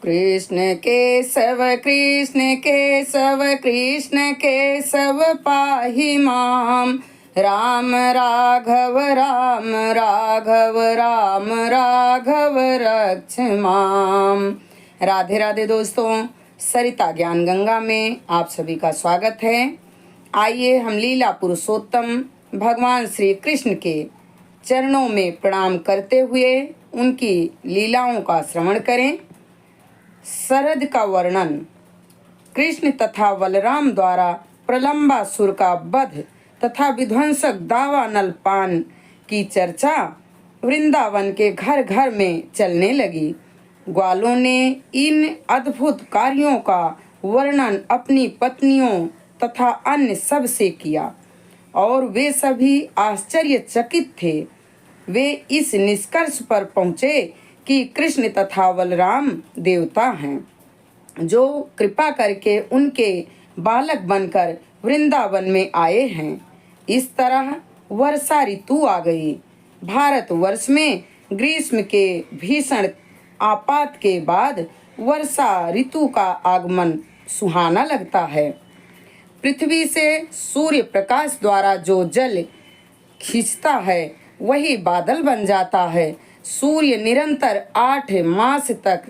कृष्ण केशव कृष्ण केशव पाहि माम। राम राघव राम राघव रक्ष माम। राधे राधे दोस्तों, सरिता ज्ञान गंगा में आप सभी का स्वागत है। आइए हम लीला पुरुषोत्तम भगवान श्री कृष्ण के चरणों में प्रणाम करते हुए उनकी लीलाओं का श्रवण करें। शरद का वर्णन। कृष्ण तथा बलराम द्वारा प्रलंबासुर का वध तथा विध्वंसक दावानल पान की चर्चा वृंदावन के घर घर में चलने लगी। ग्वालों ने इन अद्भुत कार्यों का वर्णन अपनी पत्नियों तथा अन्य सब से किया और वे सभी आश्चर्यचकित थे। वे इस निष्कर्ष पर पहुँचे कि कृष्ण तथा बलराम देवता हैं, जो कृपा करके उनके बालक बनकर वृंदावन में आए हैं। इस तरह वर्षा ऋतु आ गई। भारतवर्ष में ग्रीष्म के भीषण आपात के बाद वर्षा ऋतु का आगमन सुहाना लगता है। पृथ्वी से सूर्य प्रकाश द्वारा जो जल खींचता है वही बादल बन जाता है। सूर्य निरंतर 8 मास तक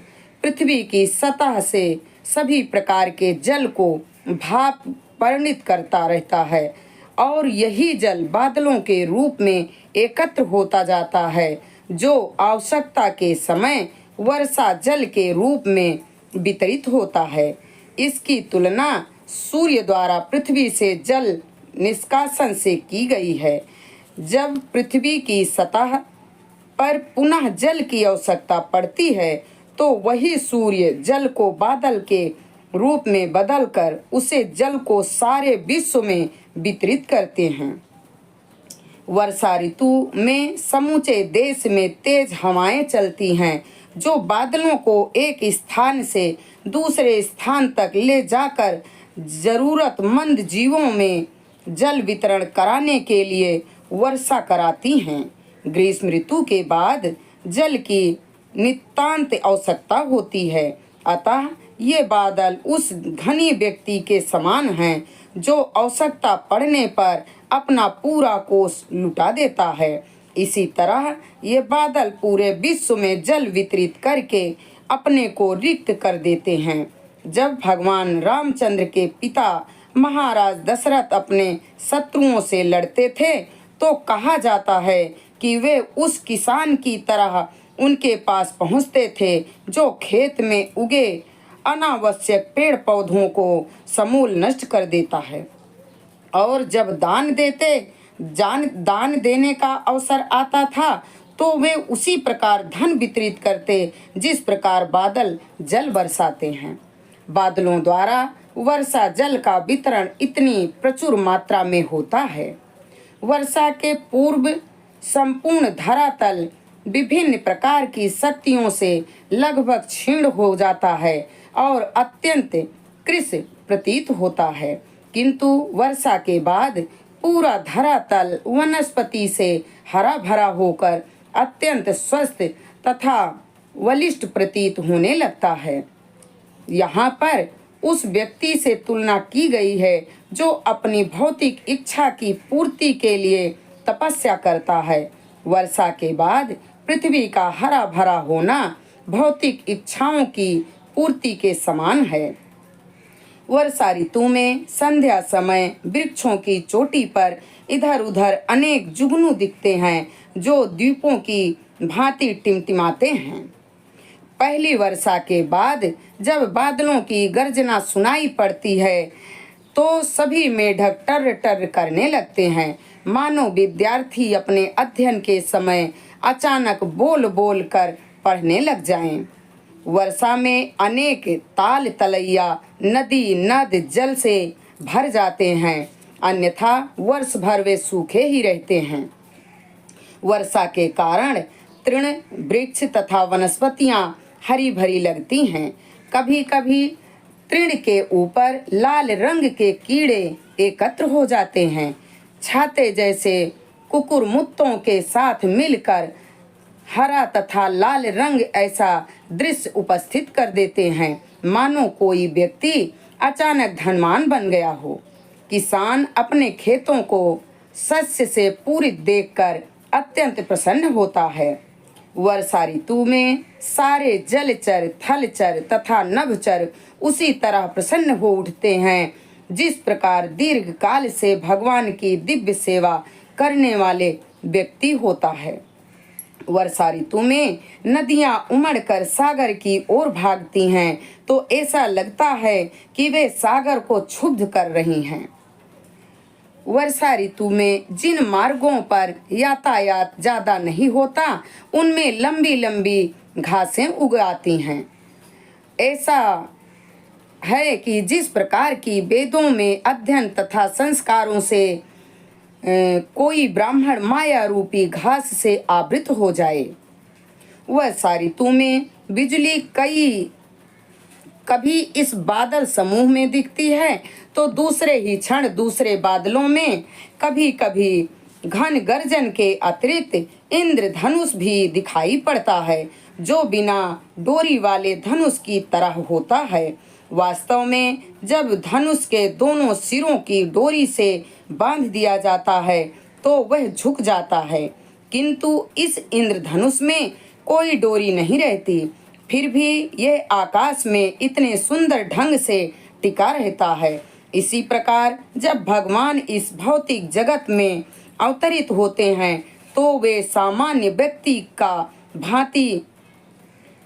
पृथ्वी की सतह से सभी प्रकार के जल को भाप परिणित करता रहता है और यही जल बादलों के रूप में एकत्र होता जाता है, जो आवश्यकता के समय वर्षा जल के रूप में वितरित होता है। इसकी तुलना सूर्य द्वारा पृथ्वी से जल निष्कासन से की गई है। जब पृथ्वी की सतह पर पुनः जल की आवश्यकता पड़ती है तो वही सूर्य जल को बादल के रूप में बदलकर उसे जल को सारे विश्व में वितरित करते हैं। वर्षा ऋतु में समूचे देश में तेज हवाएं चलती हैं, जो बादलों को एक स्थान से दूसरे स्थान तक ले जाकर जरूरतमंद जीवों में जल वितरण कराने के लिए वर्षा कराती हैं। ग्रीष्म ऋतु के बाद जल की नितांत आवश्यकता होती है, अतः ये बादल उस धनी व्यक्ति के समान हैं जो आवश्यकता पड़ने पर अपना पूरा कोष लुटा देता है। इसी तरह ये बादल पूरे विश्व में जल वितरित करके अपने को रिक्त कर देते हैं। जब भगवान रामचंद्र के पिता महाराज दशरथ अपने शत्रुओं से लड़ते थे तो कहा जाता है कि वे उस किसान की तरह उनके पास पहुंचते थे जो खेत में उगे अनावश्यक पेड़ पौधों को समूल नष्ट कर देता है, और जब दान देने का अवसर आता था तो वे उसी प्रकार धन वितरित करते जिस प्रकार बादल जल बरसाते हैं। बादलों द्वारा वर्षा जल का वितरण इतनी प्रचुर मात्रा में होता है। वर्षा के पूर्व संपूर्ण धरातल विभिन्न प्रकार की शक्तियों से लगभग क्षीण हो जाता है और अत्यंत कृश प्रतीत होता है, किंतु वर्षा के बाद पूरा धरातल वनस्पति से हरा भरा होकर अत्यंत स्वस्थ तथा बलिष्ठ प्रतीत होने लगता है। यहाँ पर उस व्यक्ति से तुलना की गई है जो अपनी भौतिक इच्छा की पूर्ति के लिए तपस्या करता है। वर्षा के बाद पृथ्वी का हरा भरा होना भौतिक इच्छाओं की पूर्ति के समान है। वर्षा ऋतु में संध्या समय वृक्षों की चोटी पर इधर उधर अनेक जुगनू दिखते हैं, जो द्वीपों की भांति टिमटिमाते हैं। पहली वर्षा के बाद जब बादलों की गर्जना सुनाई पड़ती है तो सभी मेढक टर टर करने लगते हैं, मानो विद्यार्थी अपने अध्ययन के समय अचानक बोल बोल कर पढ़ने लग जाएं। वर्षा में अनेक ताल तलैया नदी नद जल से भर जाते हैं, अन्यथा वर्ष भर वे सूखे ही रहते हैं। वर्षा के कारण तृण वृक्ष तथा वनस्पतियां हरी भरी लगती हैं। कभी कभी तृण के ऊपर लाल रंग के कीड़े एकत्र हो जाते हैं। छाते जैसे कुकुरमुत्तों के साथ मिलकर हरा तथा लाल रंग ऐसा दृश्य उपस्थित कर देते हैं मानो कोई व्यक्ति अचानक धनवान बन गया हो। किसान अपने खेतों को शस्य से पूरित देखकर अत्यंत प्रसन्न होता है। वर्षा ऋतु में सारे जलचर, थलचर तथा नभचर उसी तरह प्रसन्न हो उठते हैं जिस प्रकार दीर्घ काल से भगवान की दिव्य सेवा करने वाले व्यक्ति होता है। वर्षा ऋतु में नदियां उमड़कर सागर की ओर भागती हैं तो ऐसा लगता है कि वे सागर को क्षुब्ध कर रही हैं। वर्षा ऋतु में जिन मार्गों पर यातायात ज्यादा नहीं होता उनमें लंबी लंबी घासें उग आती हैं। ऐसा है कि जिस प्रकार की वेदों में अध्ययन तथा संस्कारों से कोई ब्राह्मण माया रूपी घास से आवृत हो जाए। वर्षा ऋतु में बिजली कभी इस बादल समूह में दिखती है तो दूसरे ही क्षण दूसरे बादलों में कभी कभी घन गर्जन के अतिरिक्त इंद्रधनुष भी दिखाई पड़ता है जो बिना डोरी वाले धनुष की तरह होता है। वास्तव में जब धनुष के दोनों सिरों की डोरी से बांध दिया जाता है तो वह झुक जाता है, किंतु इस इंद्रधनुष में कोई डोरी नहीं रहती, फिर भी यह आकाश में इतने सुंदर ढंग से टिका रहता है। इसी प्रकार जब भगवान इस भौतिक जगत में अवतरित होते हैं तो वे सामान्य व्यक्ति का भांति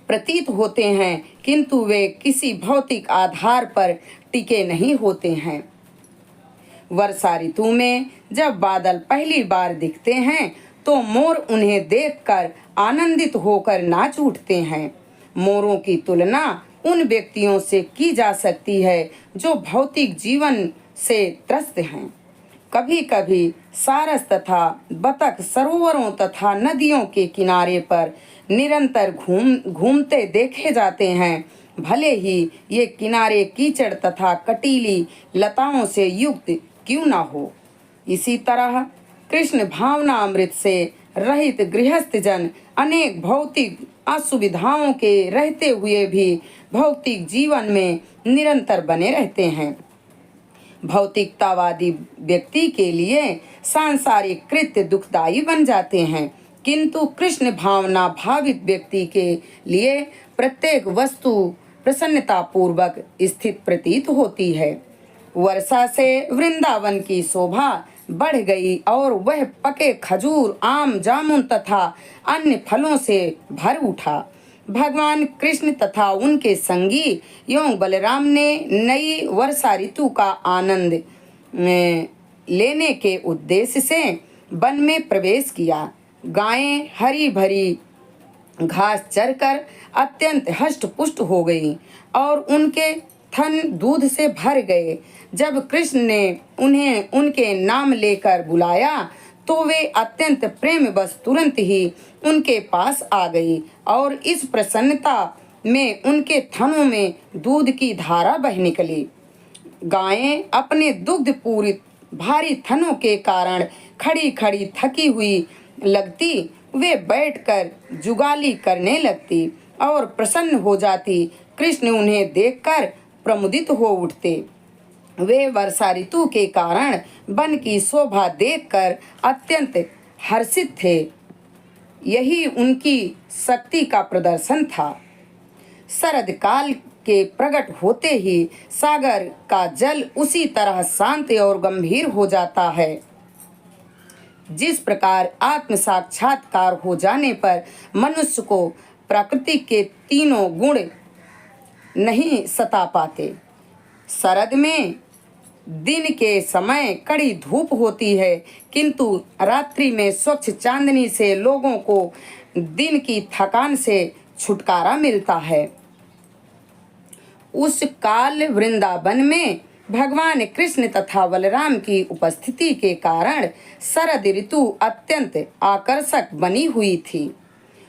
प्रतीत होते हैं, किंतु वे किसी भौतिक आधार पर टिके नहीं होते हैं। वर्षा ऋतु में जब बादल पहली बार दिखते हैं तो मोर उन्हें देखकर आनंदित होकर नाच उठते हैं। मोरों की तुलना उन व्यक्तियों से की जा सकती है जो भौतिक जीवन से त्रस्त हैं। कभी कभी सारस तथा बतख सरोवरों तथा नदियों के किनारे पर निरंतर घूमते देखे जाते हैं, भले ही ये किनारे कीचड़ तथा कटीली लताओं से युक्त क्यों ना हो। इसी तरह कृष्ण भावनामृत से रहित गृहस्थ जन अनेक भौतिक असुविधाओं के रहते हुए भी भौतिक जीवन में निरंतर बने रहते हैं। भौतिकतावादी व्यक्ति के लिए सांसारिक कृत्य दुखदायी बन जाते हैं, किंतु कृष्ण भावना भावित व्यक्ति के लिए प्रत्येक वस्तु प्रसन्नता पूर्वक स्थित प्रतीत होती है। वर्षा से वृंदावन की शोभा बढ़ गई और वह पके खजूर, आम, जामुन तथा अन्य फलों से भर उठा। भगवान कृष्ण तथा उनके संगी एवं बलराम ने नई वर्षा ऋतु का आनंद लेने के उद्देश्य से वन में प्रवेश किया। गायें हरी भरी घास चरकर अत्यंत हष्ट पुष्ट हो गईं और उनके थन दूध से भर गए। जब कृष्ण ने उन्हें उनके नाम लेकर बुलाया तो वे अत्यंत प्रेम बस तुरंत ही उनके पास आ गई और इस प्रसन्नता में उनके थनों में दूध की धारा बह निकली। गायें अपने दुग्ध पूरित भारी थनों के कारण खड़ी खड़ी थकी हुई लगती, वे बैठकर जुगाली करने लगती और प्रसन्न हो जाती। कृष्ण उन्हें देखकर प्रमुदित हो उठते। वे वर्षा ऋतु के कारण वन की शोभा देखकर अत्यंत हर्षित थे। यही उनकी शक्ति का प्रदर्शन था। शरद काल के प्रकट होते ही सागर का जल उसी तरह शांत और गंभीर हो जाता है जिस प्रकार आत्म साक्षात्कार हो जाने पर मनुष्य को प्रकृति के तीनों गुण नहीं सता पाते। शरद में दिन के समय कड़ी धूप होती है, किंतु रात्रि में स्वच्छ चांदनी से लोगों को दिन की थकान से छुटकारा मिलता है। उस काल वृंदावन में भगवान कृष्ण तथा बलराम की उपस्थिति के कारण शरद ऋतु अत्यंत आकर्षक बनी हुई थी।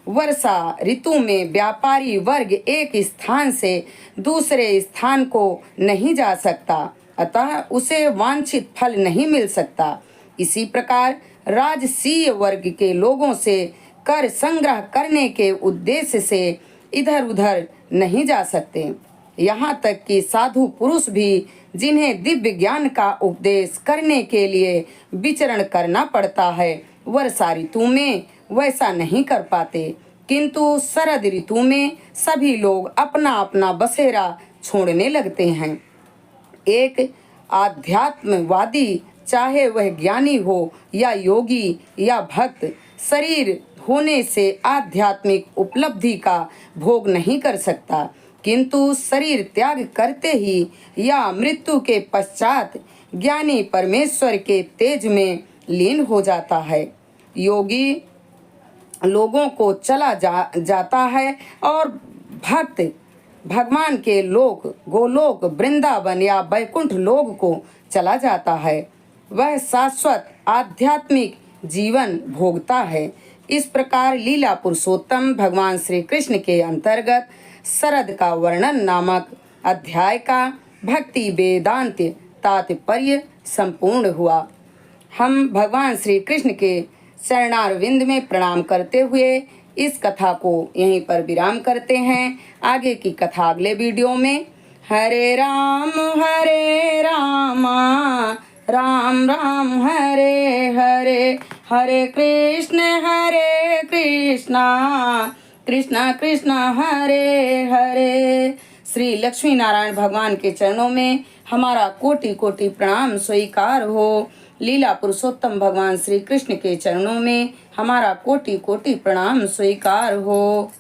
वर्षा ऋतु में व्यापारी वर्ग एक स्थान से दूसरे स्थान को नहीं जा सकता, अतः उसे वांछित फल नहीं मिल सकता। इसी प्रकार राजसीय वर्ग के लोगों से कर संग्रह करने के उद्देश्य से इधर उधर नहीं जा सकते। यहाँ तक कि साधु पुरुष भी जिन्हें दिव्य ज्ञान का उपदेश करने के लिए विचरण करना पड़ता है, वर्षा ऋतु में वैसा नहीं कर पाते, किंतु शरद ऋतु में सभी लोग अपना अपना बसेरा छोड़ने लगते हैं। एक आध्यात्मवादी, चाहे वह ज्ञानी हो या योगी या भक्त, शरीर होने से आध्यात्मिक उपलब्धि का भोग नहीं कर सकता, किंतु शरीर त्याग करते ही या मृत्यु के पश्चात ज्ञानी परमेश्वर के तेज में लीन हो जाता है। योगी लोगों को चला जाता है और भक्त भगवान के लोक, गोलोक, वृंदावन या वैकुंठ लोक को चला जाता है। वह शाश्वत आध्यात्मिक जीवन भोगता है। इस प्रकार लीला पुरुषोत्तम भगवान श्री कृष्ण के अंतर्गत शरद का वर्णन नामक अध्याय का भक्ति वेदांत तात्पर्य संपूर्ण हुआ। हम भगवान श्री कृष्ण के चरणारविंद में प्रणाम करते हुए इस कथा को यहीं पर विराम करते हैं। आगे की कथा अगले वीडियो में। हरे राम राम राम हरे हरे, हरे कृष्णा कृष्णा कृष्णा हरे हरे। श्री लक्ष्मी नारायण भगवान के चरणों में हमारा कोटि कोटि प्रणाम स्वीकार हो। लीला पुरुषोत्तम भगवान श्री कृष्ण के चरणों में हमारा कोटि कोटि प्रणाम स्वीकार हो।